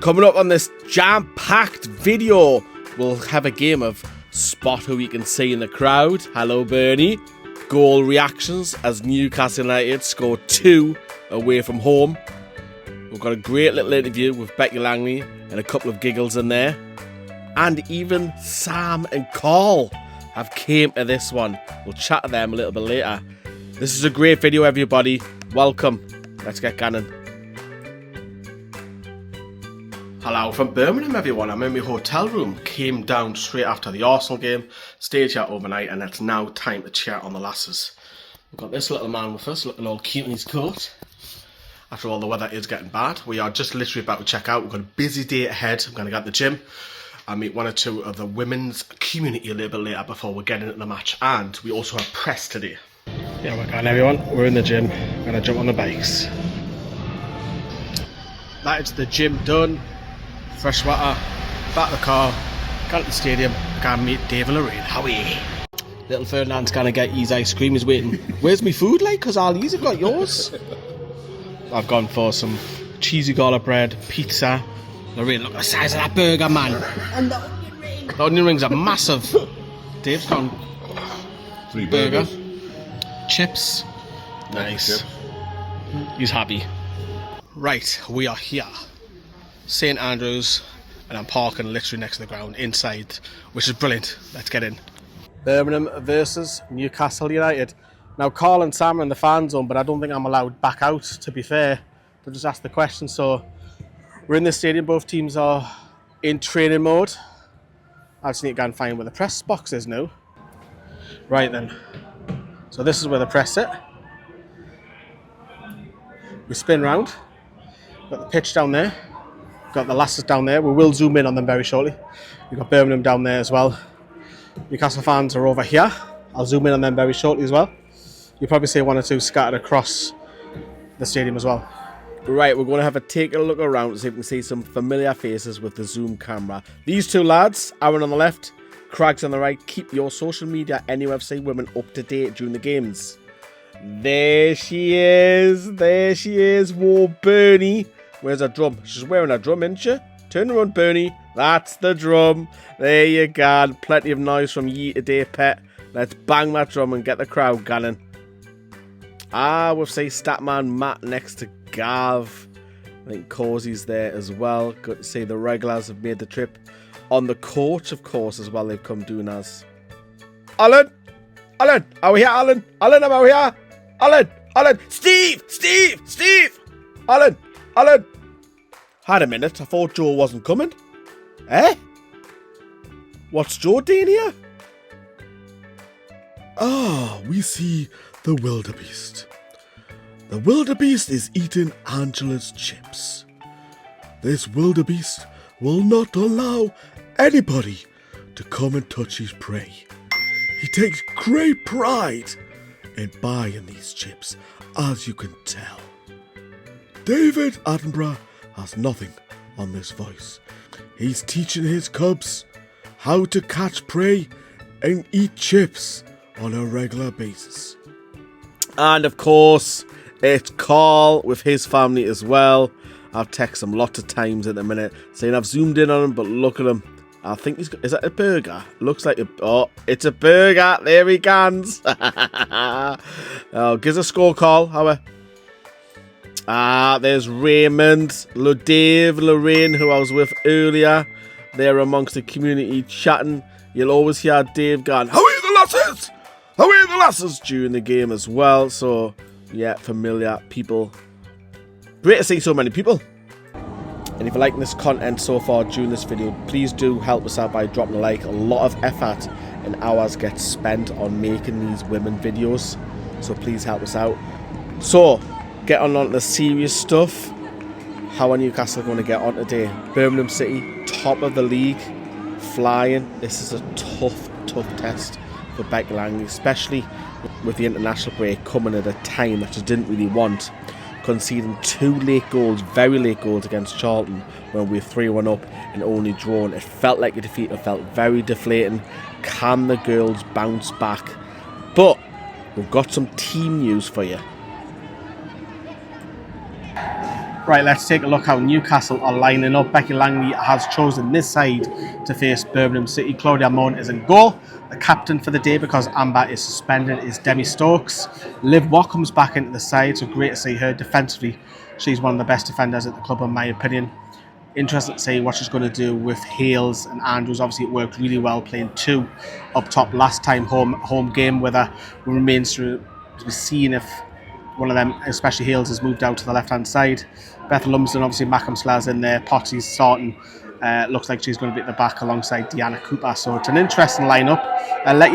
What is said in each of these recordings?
Coming up on this jam-packed video, we'll have a game of spot who we can see in the crowd. Hello, Bernie. Goal reactions as Newcastle United score 2 away from home. We've got a great little interview with Becky Langley and a couple of giggles in there. And even Sam and Carl have came to this one. We'll chat to them a little bit later. This is a great video, everybody. Welcome. Let's get going. Hello from Birmingham, everyone. I'm in my hotel room. Came down straight after the Arsenal game. Stayed here overnight, and it's now time to chat on the lasses. We've got this little man with us, looking all cute in his coat. After all, the weather is getting bad. We are just literally about to check out. We've got a busy day ahead. I'm going to get to the gym. I'll meet one or two of the women's community a little bit later before we get into the match. And we also have press today. Yeah, we're going, everyone. We're in the gym. We're going to jump on the bikes. That is the gym done. Fresh water, back to the car, got to the stadium, gotta meet Dave and Lorraine. How are you? Little Ferdinand's gonna get his ice cream, he's waiting. Where's my food, like? Because all these have got yours. I've gone for some cheesy garlic bread, pizza. Lorraine, look at the size of that burger, man. And the onion rings are massive. Dave's gone 3 burger. burgers. Chips. Nice. He's happy. Right, we are here. St Andrews, and I'm parking literally next to the ground inside, which is brilliant. Let's get in. Birmingham versus Newcastle United. Now, Carl and Sam are in the fan zone, but I don't think I'm allowed back out, to be fair. They just asked the question, so we're in the stadium. Both teams are in training mode. I just need to go and find where the press box is now. Right then. So this is where the press sit. We spin round. Got the pitch down there. Got the lasses down there. We will zoom in on them very shortly. We've got Birmingham down there as well. Newcastle fans are over here. I'll zoom in on them very shortly as well. You'll probably see one or two scattered across the stadium as well. Right, we're going to have a take a look around to see if we can see some familiar faces with the zoom camera. These two lads, Aaron on the left, Craig's on the right. Keep your social media and UFC women up to date during the games. There she is. There she is. Whoa, Bernie. Where's her drum? She's wearing a drum, isn't she? Turn around, Bernie. That's the drum. There you go. Plenty of noise from ye today, pet. Let's bang that drum and get the crowd going. We'll say Statman Matt next to Gav. I think Causy's there as well. Good to see the regulars have made the trip. On the coach, of course, as well. They've come doing us. Alan! Alan! Are we here, Alan? Alan, am I here? Alan! Alan! Steve! Steve! Steve! Alan! Alan! Had a minute, I thought Joe wasn't coming. Eh? What's Joe doing here? We see the wildebeest. The wildebeest is eating Angela's chips. This wildebeest will not allow anybody to come and touch his prey. He takes great pride in buying these chips, as you can tell. David Attenborough has nothing on this voice. He's teaching his cubs how to catch prey and eat chips on a regular basis. And of course, it's Carl with his family as well. I've texted him lots of times at the minute saying I've zoomed in on him, but look at him. I think he's got, is that a burger? Looks like it's a burger. There he comes. Gives a score, Carl. How there's Raymond, Dave, Lorraine, who I was with earlier. They're amongst the community chatting. You'll always hear Dave going, "How are the lasses? How are the lasses?" during the game as well. So, yeah, familiar people. Great to see so many people. And if you're liking this content so far during this video, please do help us out by dropping a like. A lot of effort and hours get spent on making these women videos. So please help us out. So, get on the serious stuff. How are Newcastle going to get on today? Birmingham City, top of the league, flying. This is a tough test for Becky Langley, especially with the international break coming at a time that she didn't really want. Conceding 2 late goals, very late goals against Charlton when we were 3-1 up and only drawn. It felt like a defeat. It felt very deflating. Can the girls bounce back? But we've got some team news for you. Right, let's take a look how Newcastle are lining up. Becky Langley has chosen this side to face Birmingham City. Claudia Moan is in goal. The captain for the day, because Amber is suspended, is Demi Stokes. Liv Watt comes back into the side, so great to see her defensively. She's one of the best defenders at the club, in my opinion. Interested to see what she's going to do with Hayles and Andrews. Obviously, it worked really well playing two up top last time home game with her. It remains to be seen if one of them, especially Hayles, has moved out to the left-hand side. Beth Lumsden, obviously, Mackham Slaz in there. Potsy's starting. Looks like she's going to be at the back alongside Deanna Cooper. So it's an interesting lineup. Let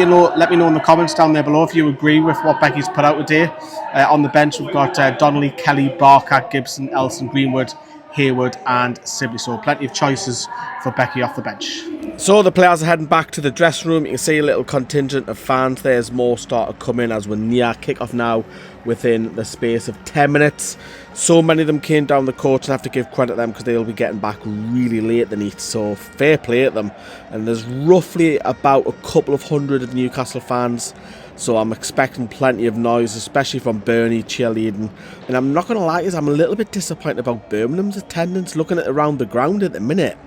me know in the comments down there below if you agree with what Becky's put out today. On the bench, we've got Donnelly, Kelly, Barker, Gibson, Elson, Greenwood, Hayward and Sibley. So plenty of choices for Becky off the bench. So the players are heading back to the dressing room. You can see a little contingent of fans. There's more start to come in as we're near kick-off now within the space of 10 minutes. So many of them came down the court, and I have to give credit to them because they'll be getting back really late the night. So fair play at them. And there's roughly about a couple of hundred of Newcastle fans. So I'm expecting plenty of noise, especially from Bernie cheerleading. And I'm not going to lie, I'm a little bit disappointed about Birmingham's attendance. Looking at around the ground at the minute,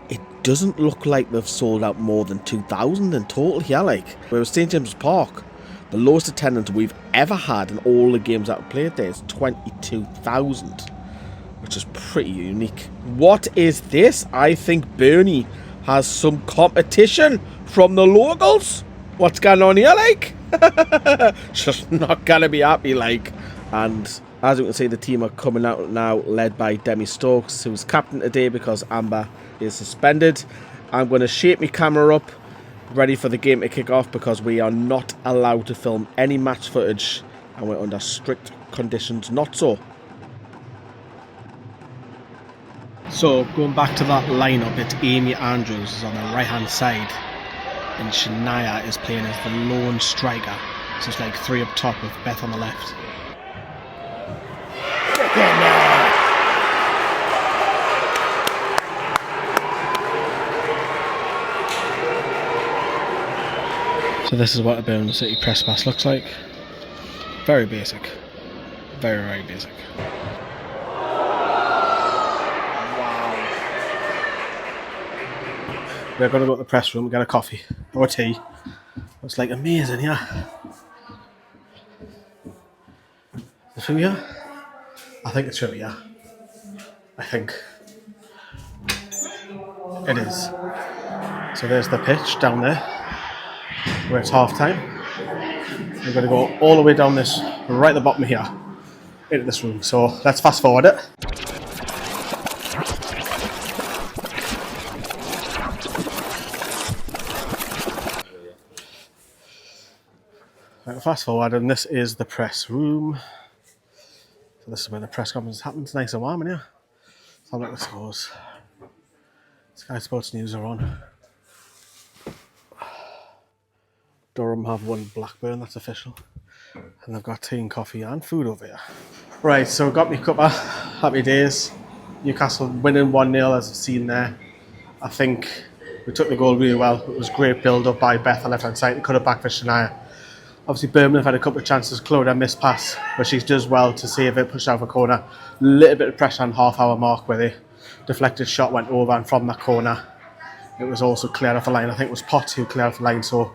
it doesn't look like they've sold out more than 2,000 in total here. Like, whereas St James's Park, the lowest attendance we've ever had in all the games that we played there is 22,000, which is pretty unique. What is this? I think Bernie has some competition from the locals. What's going on here, like? Just not gonna be happy, like. And as you can see, the team are coming out now, led by Demi Stokes, who's captain today because Amber is suspended. I'm going to shape my camera up, ready for the game to kick off, because we are not allowed to film any match footage, and we're under strict conditions not so. So going back to that lineup, it's Amy Andrews is on the right hand side, and Shania is playing as the lone striker. So it's like three up top with Beth on the left. So this is what a Birmingham City press pass looks like. Very basic. Very, very basic. We're going to go to the press room and get a coffee or tea. It's like amazing, yeah. The through here? I think it's through here. I think. It is. So there's the pitch down there, where it's half time. We're going to go all the way down this, right at the bottom here, into this room. So let's fast forward it. Right, fast forward, and this is the press room. So this is where the press conference happens. Nice and warm in here. Let's have a look at the scores. Sky Sports News are on. Durham have won Blackburn, that's official. And they've got tea and coffee and food over here. Right, so got me a cuppa. Happy days. Newcastle winning 1-0, as I've seen there. I think we took the goal really well. It was great build up by Beth on left hand side. It cut it back for Shania. Obviously Birmingham had a couple of chances. Claudia missed pass, but she does well to save it, pushed out for corner. A little bit of pressure on half-hour mark where the deflected shot went over, and from that corner it was also cleared off the line. I think it was Potts who cleared off the line, so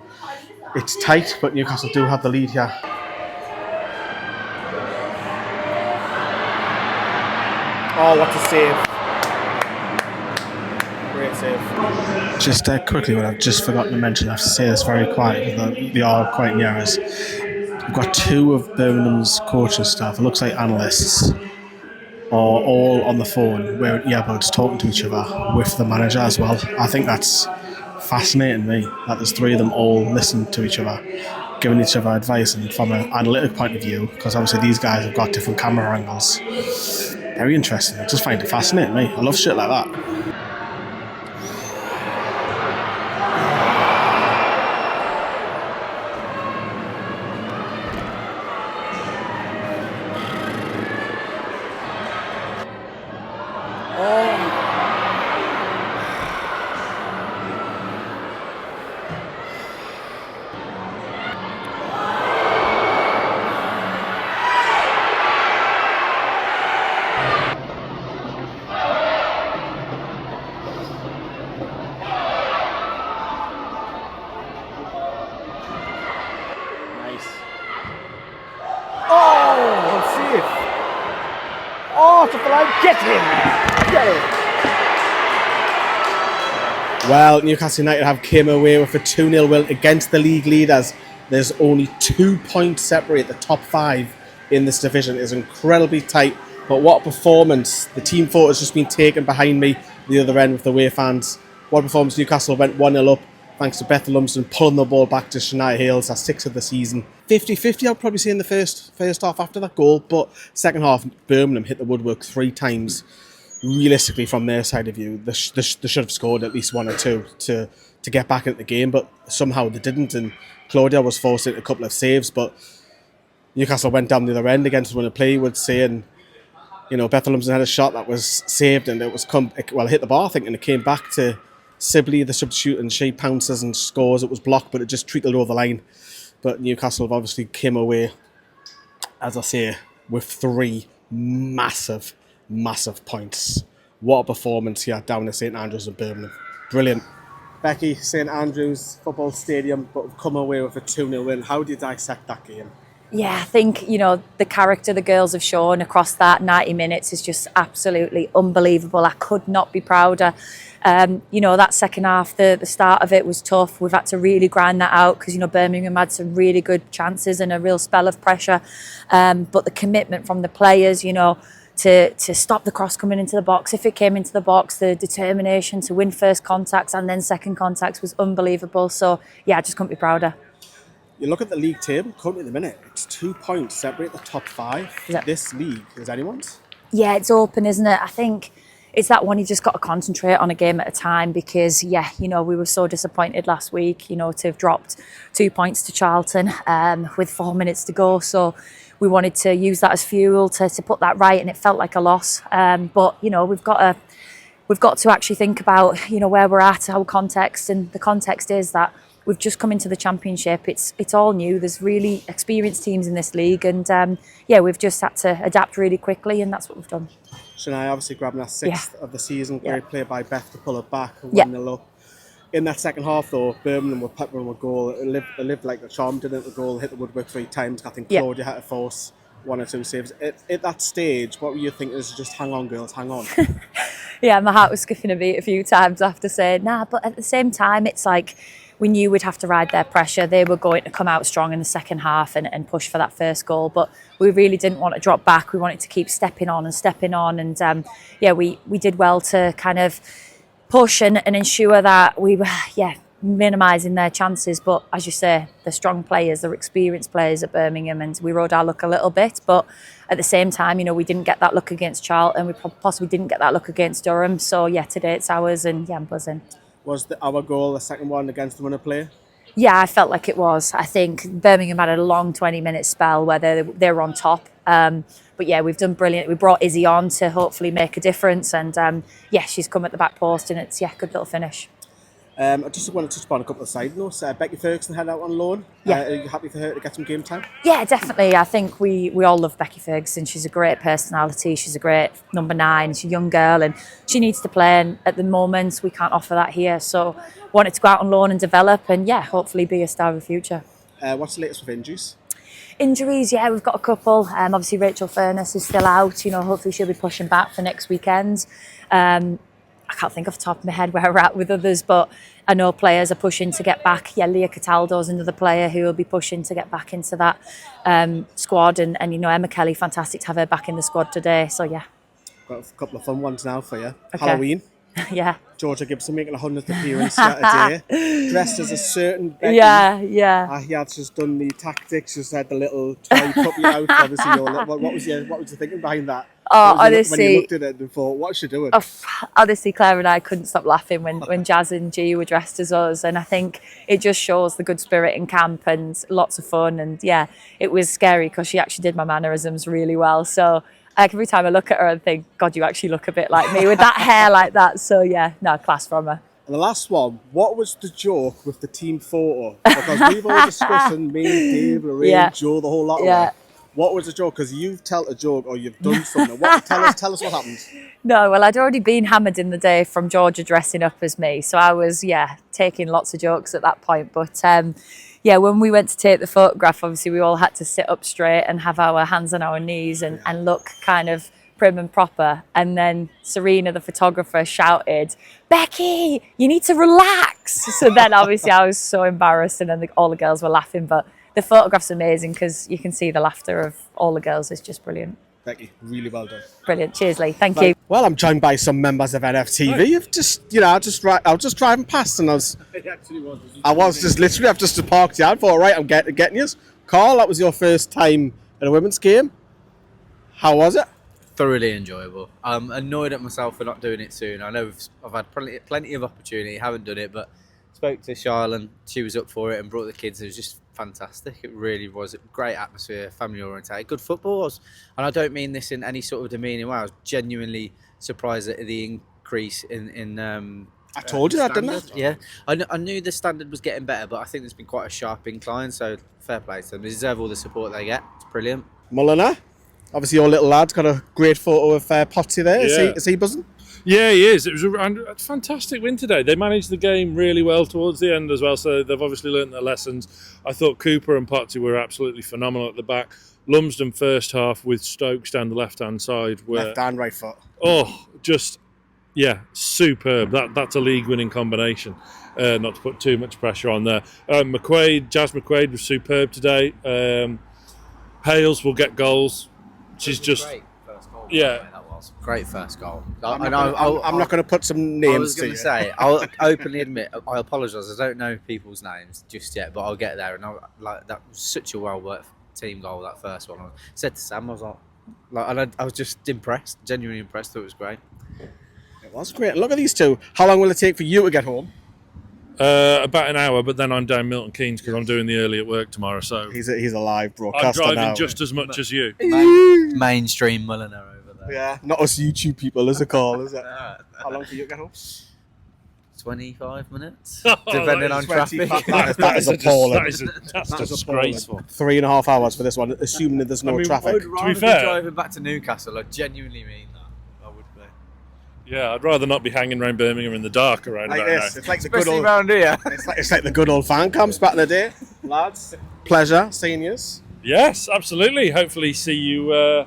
it's tight, but Newcastle do have the lead here. Oh, what a save. Great save. Just quickly, what I've just forgotten to mention, I have to say this very quietly, they are quite near us. We've got two of Birmingham's coaching staff, it looks like analysts, are all on the phone wearing earbuds talking to each other with the manager as well. I think that's fascinating me, that there's three of them all listening to each other, giving each other advice, and from an analytic point of view, because obviously these guys have got different camera angles. Very interesting. I just find it fascinating, me. I love shit like that. Get him, man. Get him. Well, Newcastle United have came away with a 2-0 win against the league leaders. There's only 2 points separate the top 5 in this division. It's incredibly tight, but what a performance. The team photo has just been taken behind me, the other end with the away fans. What a performance. Newcastle went 1-0 up thanks to Becky Langley pulling the ball back to Shania Hayles, our 6th of the season. 50-50 I'd probably say in the first half after that goal, but second half Birmingham hit the woodwork 3 times. Realistically, from their side of view, they should have scored at least 1 or 2 to get back into the game, but somehow they didn't, and Claudia was forced into a couple of saves, but Newcastle went down the other end against the winner play, would say, and Becky Langley had a shot that was saved, and it hit the bar, I think, and it came back to Sibley, the substitute, and she pounces and scores. It was blocked, but it just trickled over the line. But Newcastle have obviously came away, as I say, with 3 massive points. What a performance here down at St Andrews in Birmingham. Brilliant. Becky, St Andrews Football Stadium, but have come away with a 2-0 win. How do you dissect that game? Yeah, I think, the character the girls have shown across that 90 minutes is just absolutely unbelievable. I could not be prouder. That second half, the start of it was tough. We've had to really grind that out because, Birmingham had some really good chances and a real spell of pressure. But the commitment from the players, to stop the cross coming into the box. If it came into the box, the determination to win first contacts and then second contacts was unbelievable. So, yeah, I just couldn't be prouder. You look at the league table, currently at the minute, it's 2 points separate the top 5. Yep. This league is anyone's? Yeah, it's open, isn't it? I think it's that one you just got to concentrate on a game at a time because, we were so disappointed last week, to have dropped 2 points to Charlton with 4 minutes to go. So we wanted to use that as fuel to put that right, and it felt like a loss. But, we've got to actually think about, where we're at, our context, and the context is that we've just come into the Championship. It's all new. There's really experienced teams in this league, and we've just had to adapt really quickly, and that's what we've done. Shania obviously grabbing our 6th of the season. Great play by Beth to pull it back, 1-0 up. In that second half, though, Birmingham were peppering with a goal. It lived like a charm, didn't it? The goal hit the woodwork 3 times. I think Claudia had to force 1 or 2 saves. At that stage, what were you thinking? Is just hang on, girls, hang on. Yeah, my heart was skipping a beat a few times after saying, but at the same time, it's like we knew we'd have to ride their pressure. They were going to come out strong in the second half and push for that first goal, but we really didn't want to drop back. We wanted to keep stepping on, and we did well to kind of push and ensure that we were minimising their chances. But as you say, they're strong players, they're experienced players at Birmingham, and we rode our luck a little bit, but at the same time, we didn't get that luck against Charlton, we possibly didn't get that luck against Durham. So today it's ours, and I'm buzzing. Was our goal the second one against the winner player? Yeah, I felt like it was. I think Birmingham had a long 20-minute spell where they were on top. But we've done brilliant. We brought Issy on to hopefully make a difference, and she's come at the back post, and it's good little finish. I just want to touch upon a couple of side notes. Becky Ferguson had out on loan. Are you happy for her to get some game time? Yeah, definitely. I think we all love Becky Ferguson. She's a great personality. She's a great number 9. She's a young girl and she needs to play. And at the moment, we can't offer that here. So wanted to go out on loan and develop and hopefully be a star of the future. What's the latest with injuries? Injuries, we've got a couple. Obviously, Rachel Furness is still out. Hopefully she'll be pushing back for next weekend. I can't think off the top of my head where we're at with others, but I know players are pushing to get back. Leah Cataldo's another player who will be pushing to get back into that squad. And Emma Kelly, fantastic to have her back in the squad today. So, Got a couple of fun ones now for you. Okay. Halloween. Yeah. Georgia Gibson making a 100th appearance today. Dressed as a certain Becky. Yeah. He had just done the tactics, just had the little toy puppy out. Obviously, what was you thinking behind that? Honestly, when you looked at it and thought, what's she doing? Honestly, Claire and I couldn't stop laughing when Jazz and G were dressed as us, and I think it just shows the good spirit in camp and lots of fun. And it was scary because she actually did my mannerisms really well. So every time I look at her, I think, God, you actually look a bit like me with that hair like that. So class from her. And the last one, what was the joke with the team photo? Because we've all discussed me, Dave, Lorraine, Joe, the whole lot of it. What was the joke? Because you've told a joke or you've done something. Tell us what happened. No, well, I'd already been hammered in the day from Georgia dressing up as me. So I was, taking lots of jokes at that point. But, when we went to take the photograph, obviously we all had to sit up straight and have our hands on our knees and look kind of prim and proper. And then Serena, the photographer, shouted, "Becky, you need to relax." So then obviously I was so embarrassed, and then all the girls were laughing. But the photograph's amazing because you can see the laughter of all the girls. It's just brilliant. Becky, really well done. Brilliant. Cheers, Lee. Thank you. Well, I'm joined by some members of NFTV. I've just, I was just driving past, and I was just literally, I've just parked here. I thought, right, I'm getting you. Carl, that was your first time at a women's game. How was it? Thoroughly enjoyable. I'm annoyed at myself for not doing it soon. I know I've had plenty of opportunity, haven't done it, but spoke to Charlotte, she was up for it and brought the kids. It was just fantastic. It really was a great atmosphere, family oriented, good football. And I don't mean this in any sort of demeaning way. I was genuinely surprised at the increase in I told you that, didn't I? Yeah, I knew the standard was getting better, but I think there's been quite a sharp incline. So fair play to them. They deserve all the support they get. It's brilliant. Mulliner, obviously your little lad's got a great photo of Potsy there. Yeah. Is he buzzing? Yeah, he is. It was a fantastic win today. They managed the game really well towards the end as well, so they've obviously learnt their lessons. I thought Cooper and Potsy were absolutely phenomenal at the back. Lumsden first half with Stokes down the left-hand side. Left and right foot. Oh, just, yeah, superb. That's a league-winning combination. Not to put too much pressure on there. Jazz McQuaid was superb today. Hayles will get goals. She's just... Great first goal. Yeah. Great first goal. I'm not going to put some names I was going to to you. say, I'll openly admit, I apologise. I don't know people's names just yet, but I'll get there. And that was such a well-worked team goal, that first one. I said to Sam, I was I was just impressed, genuinely impressed. Thought it was great. It was great. Look at these two. How long will it take for you to get home? About an hour, but then I'm down Milton Keynes because I'm doing the early at work tomorrow. So He's a live I'm broadcaster driving now. just as much as you. Mainstream Mulliner over there. Yeah, not us YouTube people, is it, Carl? Is it? How long for you to get home? 25 minutes, Oh, depending that on is traffic. That is appalling. That's That's disgraceful. 3.5 hours for this one, assuming that there's no traffic. I'd rather be fair- driving back to Newcastle. I genuinely mean that. I would be. Yeah, I'd rather not be hanging around Birmingham in the dark around Like about this. now. It's like the good Especially old. around here. It's like the good old fan camps back in the day, lads. Pleasure, seniors. Yes, absolutely. Hopefully see you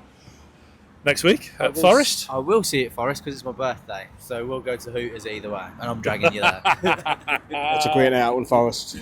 next week at Forest. I will see it at Forest because it's my birthday. So we'll go to Hooters either way. And I'm dragging you there. It's a great night out in Forest.